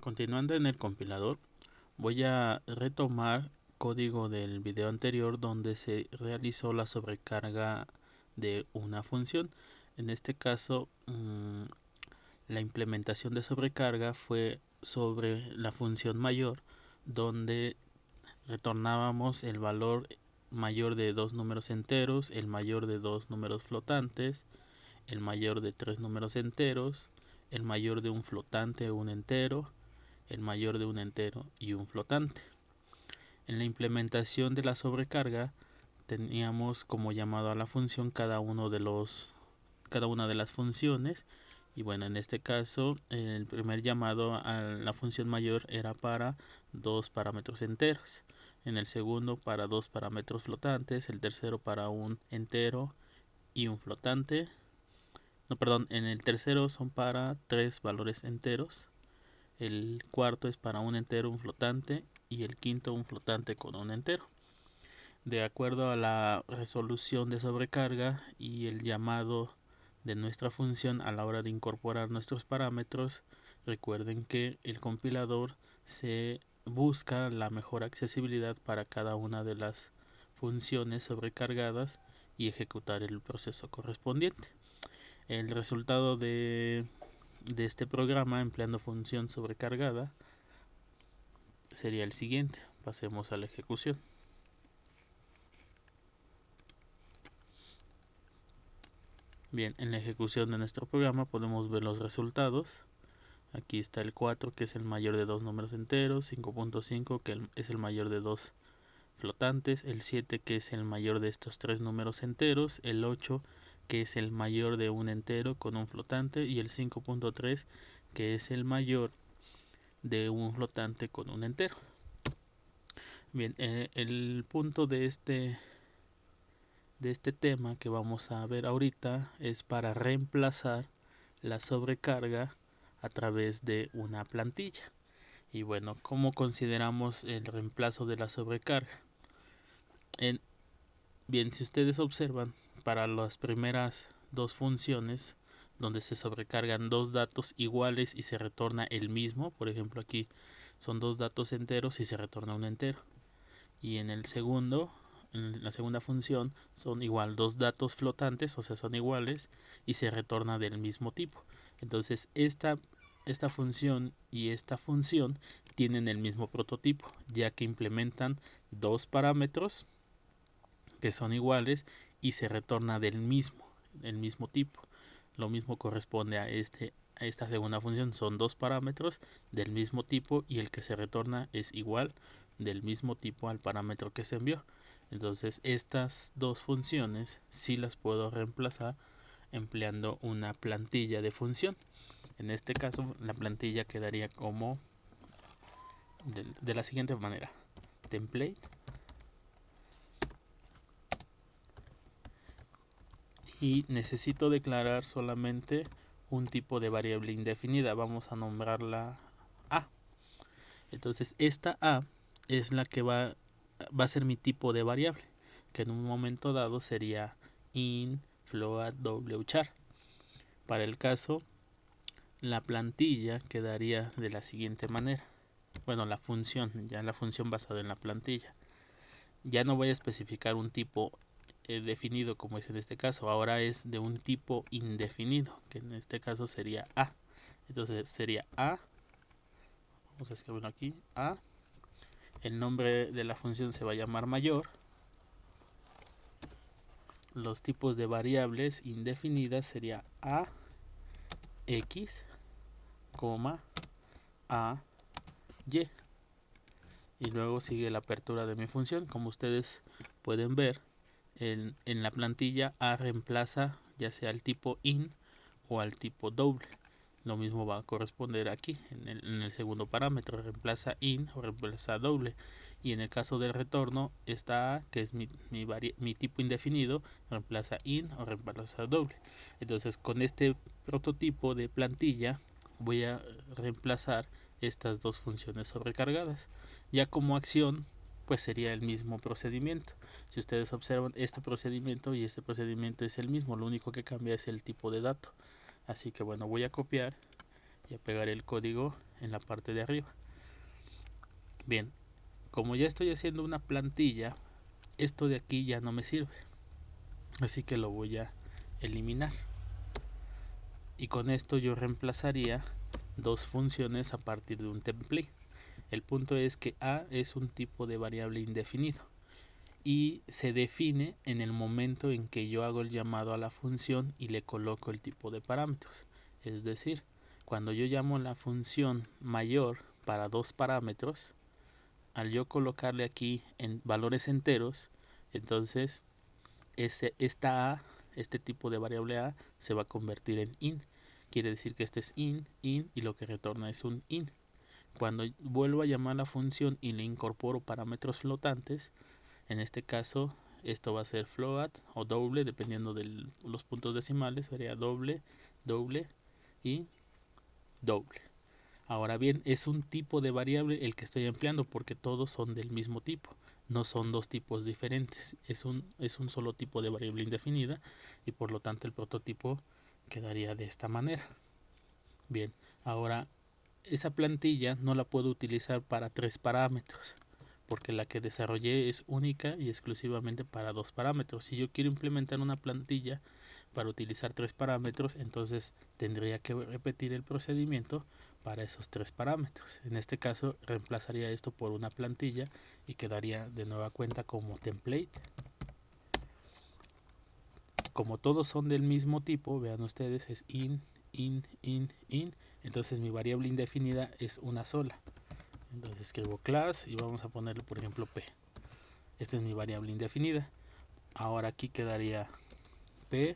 Continuando en el compilador, voy a retomar código del video anterior donde se realizó la sobrecarga de una función. En este caso, la implementación de sobrecarga fue sobre la función mayor, donde retornábamos el valor mayor de dos números enteros, el mayor de dos números flotantes, el mayor de tres números enteros, el mayor de un flotante o un entero, el mayor de un entero y un flotante. En la implementación de la sobrecarga teníamos como llamado a la función cada una de las funciones, y bueno, en este caso el primer llamado a la función mayor era para dos parámetros enteros, en el segundo para dos parámetros flotantes, el tercero para un entero y un flotante. En el tercero son para tres valores enteros, el cuarto es para un entero, un flotante, y el quinto un flotante con un entero. De acuerdo a la resolución de sobrecarga y el llamado de nuestra función a la hora de incorporar nuestros parámetros, recuerden que el compilador se busca la mejor accesibilidad para cada una de las funciones sobrecargadas y ejecutar el proceso correspondiente. El resultado de este programa empleando función sobrecargada sería el siguiente. Pasemos a la ejecución. Bien, en la ejecución de nuestro programa podemos ver los resultados. Aquí está el 4, que es el mayor de dos números enteros, 5.5, que es el mayor de dos flotantes, el 7, que es el mayor de estos tres números enteros, el 8, que es el mayor de un entero con un flotante, y el 5.3, que es el mayor de un flotante con un entero. Bien, el punto de este tema que vamos a ver ahorita es para reemplazar la sobrecarga a través de una plantilla. Y bueno, ¿cómo consideramos el reemplazo de la sobrecarga? Bien, si ustedes observan, para las primeras dos funciones donde se sobrecargan dos datos iguales y se retorna el mismo, por ejemplo aquí son dos datos enteros y se retorna un entero, y en la segunda función son igual dos datos flotantes, o sea son iguales y se retorna del mismo tipo. Entonces esta función y esta función tienen el mismo prototipo, ya que implementan dos parámetros que son iguales y se retorna del mismo tipo. Lo mismo corresponde a esta segunda función, son dos parámetros del mismo tipo y el que se retorna es igual del mismo tipo al parámetro que se envió. Entonces estas dos funciones sí las puedo reemplazar empleando una plantilla de función. En este caso la plantilla quedaría como de la siguiente manera: template, y necesito declarar solamente un tipo de variable indefinida. Vamos a nombrarla A. Entonces esta A es la que va a ser mi tipo de variable, que en un momento dado sería int float wchar. Para el caso, la plantilla quedaría de la siguiente manera. Bueno, la función basada en la plantilla. Ya no voy a especificar un tipo definido como es en este caso, ahora es de un tipo indefinido, que en este caso sería A. Entonces sería A, vamos a escribirlo aquí, A, el nombre de la función se va a llamar mayor, los tipos de variables indefinidas sería A, X, A, Y, y luego sigue la apertura de mi función. Como ustedes pueden ver, en la plantilla A reemplaza ya sea al tipo int o al tipo doble. Lo mismo va a corresponder aquí en el segundo parámetro, reemplaza int o reemplaza doble. Y en el caso del retorno, esta A, que es mi tipo indefinido, reemplaza int o reemplaza doble. Entonces con este prototipo de plantilla voy a reemplazar estas dos funciones sobrecargadas. Ya como acción, pues sería el mismo procedimiento. Si ustedes observan, este procedimiento y este procedimiento es el mismo, lo único que cambia es el tipo de dato. Así que bueno, voy a copiar y a pegar el código en la parte de arriba. Bien, como ya estoy haciendo una plantilla, esto de aquí ya no me sirve, así que lo voy a eliminar, y con esto yo reemplazaría dos funciones a partir de un template. El punto es que a es un tipo de variable indefinido y se define en el momento en que yo hago el llamado a la función y le coloco el tipo de parámetros. Es decir, cuando yo llamo la función mayor para dos parámetros, al yo colocarle aquí en valores enteros, entonces esta a, este tipo de variable a, se va a convertir en int. Quiere decir que este es int y lo que retorna es un int. Cuando vuelvo a llamar la función y le incorporo parámetros flotantes, en este caso esto va a ser float o doble, dependiendo de los puntos decimales, sería doble, doble y doble. Ahora bien, es un tipo de variable el que estoy empleando porque todos son del mismo tipo, no son dos tipos diferentes, es un solo tipo de variable indefinida y por lo tanto el prototipo quedaría de esta manera. Bien, ahora esa plantilla no la puedo utilizar para tres parámetros porque la que desarrollé es única y exclusivamente para dos parámetros. Si yo quiero implementar una plantilla para utilizar tres parámetros, entonces tendría que repetir el procedimiento para esos tres parámetros. En este caso reemplazaría esto por una plantilla y quedaría de nueva cuenta como template. Como todos son del mismo tipo, vean ustedes, es in, entonces mi variable indefinida es una sola. Entonces escribo class y vamos a ponerle por ejemplo p. Esta es mi variable indefinida. Ahora aquí quedaría p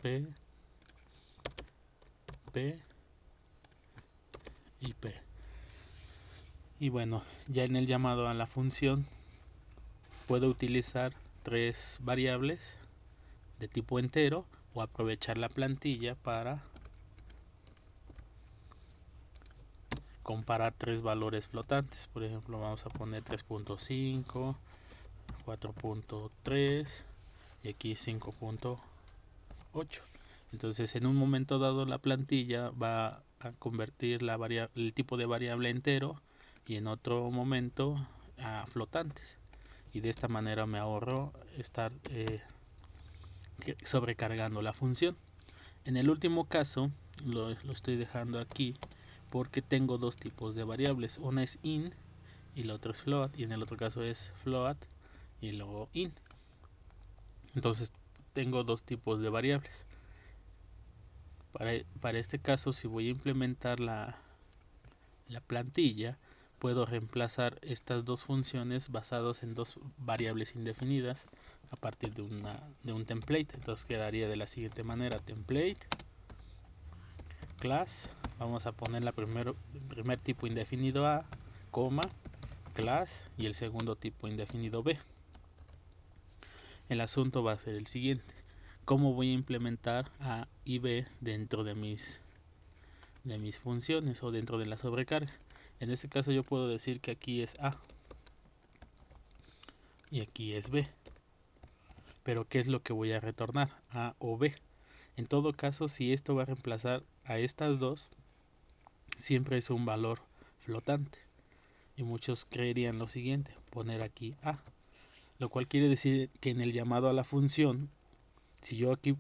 p p y p. Y bueno, ya en el llamado a la función puedo utilizar tres variables de tipo entero o aprovechar la plantilla para comparar tres valores flotantes. Por ejemplo, vamos a poner 3.5, 4.3 y aquí 5.8. Entonces en un momento dado la plantilla va a convertir el tipo de variable entero y en otro momento a flotantes, y de esta manera me ahorro estar sobrecargando la función. En el último caso lo estoy dejando aquí porque tengo dos tipos de variables, una es int y la otra es float, y en el otro caso es float y luego int. Entonces tengo dos tipos de variables. Para este caso, si voy a implementar la plantilla, puedo reemplazar estas dos funciones basadas en dos variables indefinidas a partir de un template. Entonces quedaría de la siguiente manera: template class, vamos a poner el primer tipo indefinido a, coma, class, y el segundo tipo indefinido b. El asunto va a ser el siguiente: ¿cómo voy a implementar a y b dentro de mis funciones o dentro de la sobrecarga? En este caso yo puedo decir que aquí es a y aquí es b, pero ¿qué es lo que voy a retornar? A o b. En todo caso, si esto va a reemplazar a estas dos, siempre es un valor flotante, y muchos creerían lo siguiente: poner aquí a, lo cual quiere decir que en el llamado a la función, si yo aquí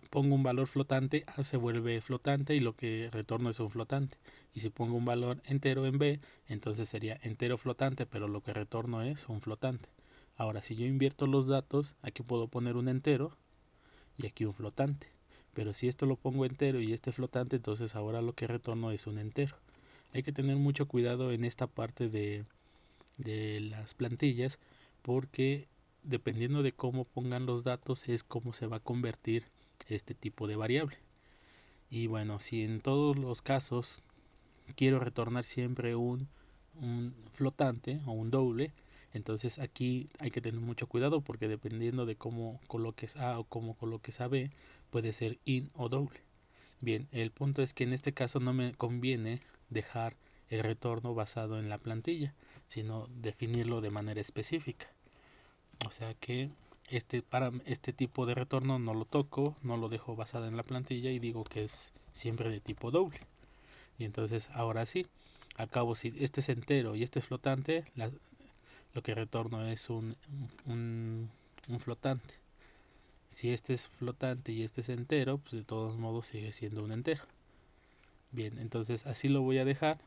pongo un valor flotante, a se vuelve flotante y lo que retorno es un flotante. Y si pongo un valor entero en b, entonces sería entero flotante, pero lo que retorno es un flotante. Ahora, si yo invierto los datos, aquí puedo poner un entero y aquí un flotante. Pero si esto lo pongo entero y este flotante, entonces ahora lo que retorno es un entero. Hay que tener mucho cuidado en esta parte de las plantillas, porque dependiendo de cómo pongan los datos es cómo se va a convertir este tipo de variable. Y bueno, si en todos los casos quiero retornar siempre un flotante o un doble, entonces aquí hay que tener mucho cuidado, porque dependiendo de cómo coloques a o cómo coloques a b, puede ser int o doble. Bien, el punto es que en este caso no me conviene dejar el retorno basado en la plantilla, sino definirlo de manera específica. O sea que este tipo de retorno no lo toco, no lo dejo basado en la plantilla y digo que es siempre de tipo doble. Y entonces ahora sí, al cabo si este es entero y este es flotante, lo que retorno es un flotante. Si este es flotante y este es entero, pues de todos modos sigue siendo un entero. Bien, entonces así lo voy a dejar.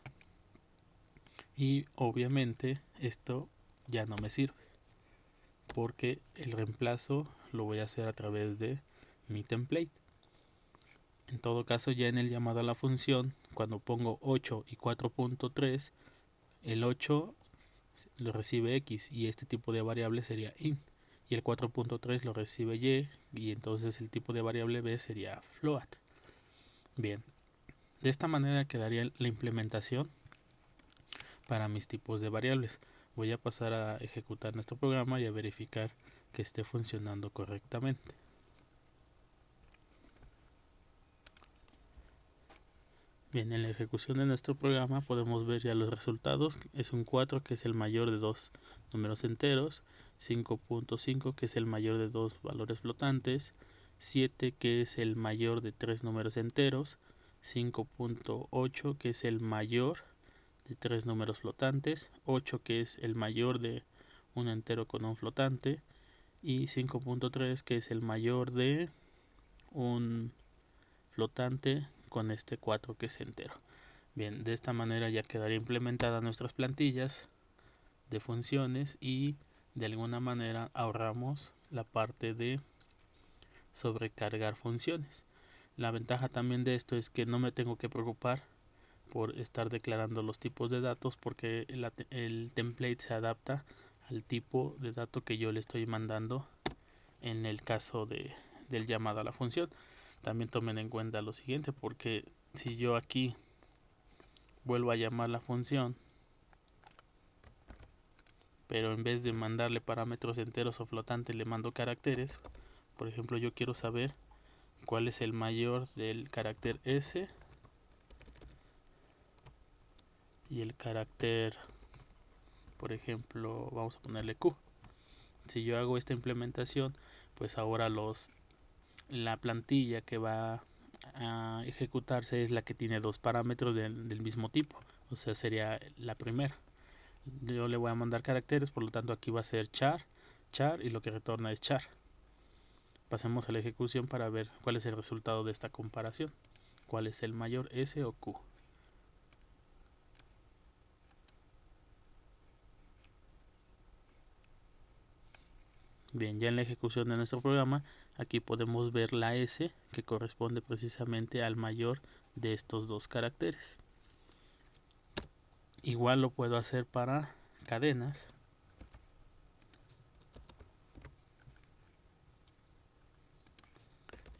Y obviamente esto ya no me sirve, porque el reemplazo lo voy a hacer a través de mi template. En todo caso, ya en el llamado a la función, cuando pongo 8 y 4.3, el 8 lo recibe x y este tipo de variable sería int, y el 4.3 lo recibe y entonces el tipo de variable b sería float. Bien, de esta manera quedaría la implementación para mis tipos de variables. Voy a pasar a ejecutar nuestro programa y a verificar que esté funcionando correctamente. Bien, en la ejecución de nuestro programa podemos ver ya los resultados. Es un 4 que es el mayor de dos números enteros, 5.5 que es el mayor de dos valores flotantes, 7 que es el mayor de tres números enteros, 5.8 que es el mayor de tres números flotantes, 8 que es el mayor de un entero con un flotante y 5.3 que es el mayor de un flotante con este 4 que es entero. Bien, de esta manera ya quedaría implementadas nuestras plantillas de funciones y de alguna manera ahorramos la parte de sobrecargar funciones. La ventaja también de esto es que no me tengo que preocupar por estar declarando los tipos de datos, porque el template se adapta al tipo de dato que yo le estoy mandando en el caso del llamado a la función. También tomen en cuenta lo siguiente, porque si yo aquí vuelvo a llamar la función, pero en vez de mandarle parámetros enteros o flotantes le mando caracteres, por ejemplo yo quiero saber cuál es el mayor del carácter S y el carácter, por ejemplo, vamos a ponerle Q. Si yo hago esta implementación, pues ahora la plantilla que va a ejecutarse es la que tiene dos parámetros del mismo tipo, o sea sería la primera. Yo le voy a mandar caracteres, por lo tanto aquí va a ser char y lo que retorna es char. Pasemos a la ejecución para ver cuál es el resultado de esta comparación, cuál es el mayor, S o Q. Bien, ya en la ejecución de nuestro programa, aquí podemos ver la S, que corresponde precisamente al mayor de estos dos caracteres. Igual lo puedo hacer para cadenas.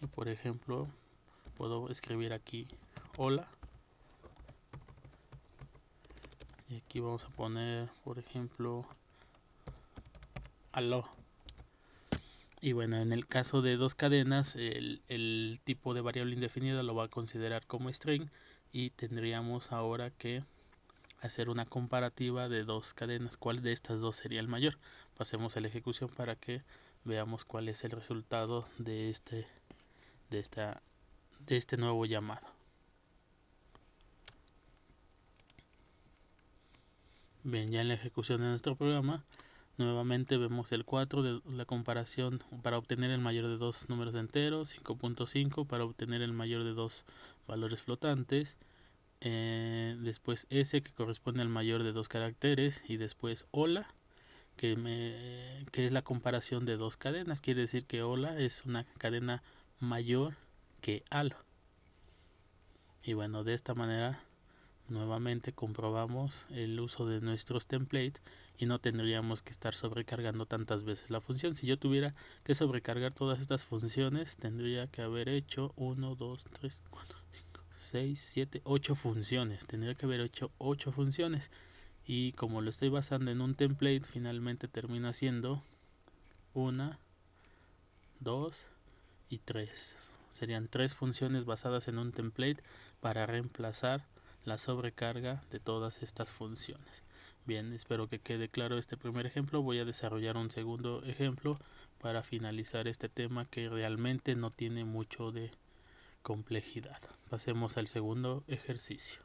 Y por ejemplo, puedo escribir aquí hola. Y aquí vamos a poner, por ejemplo, aló. Y bueno, en el caso de dos cadenas, el tipo de variable indefinida lo va a considerar como string y tendríamos ahora que hacer una comparativa de dos cadenas. ¿Cuál de estas dos sería el mayor? Pasemos a la ejecución para que veamos cuál es el resultado de este nuevo llamado. Bien, ya en la ejecución de nuestro programa, nuevamente vemos el 4 de la comparación para obtener el mayor de dos números enteros, 5.5 para obtener el mayor de dos valores flotantes, después S que corresponde al mayor de dos caracteres y después hola que es la comparación de dos cadenas. Quiere decir que hola es una cadena mayor que algo. Y bueno, de esta manera nuevamente comprobamos el uso de nuestros templates y no tendríamos que estar sobrecargando tantas veces la función. Si yo tuviera que sobrecargar todas estas funciones, tendría que haber hecho 1, 2, 3, 4, 5, 6, 7, 8 funciones. Tendría que haber hecho 8 funciones. Y como lo estoy basando en un template, finalmente termino haciendo 1, 2 y 3. Serían 3 funciones basadas en un template para reemplazar la sobrecarga de todas estas funciones. Bien, espero que quede claro este primer ejemplo. Voy a desarrollar un segundo ejemplo para finalizar este tema que realmente no tiene mucho de complejidad. Pasemos al segundo ejercicio.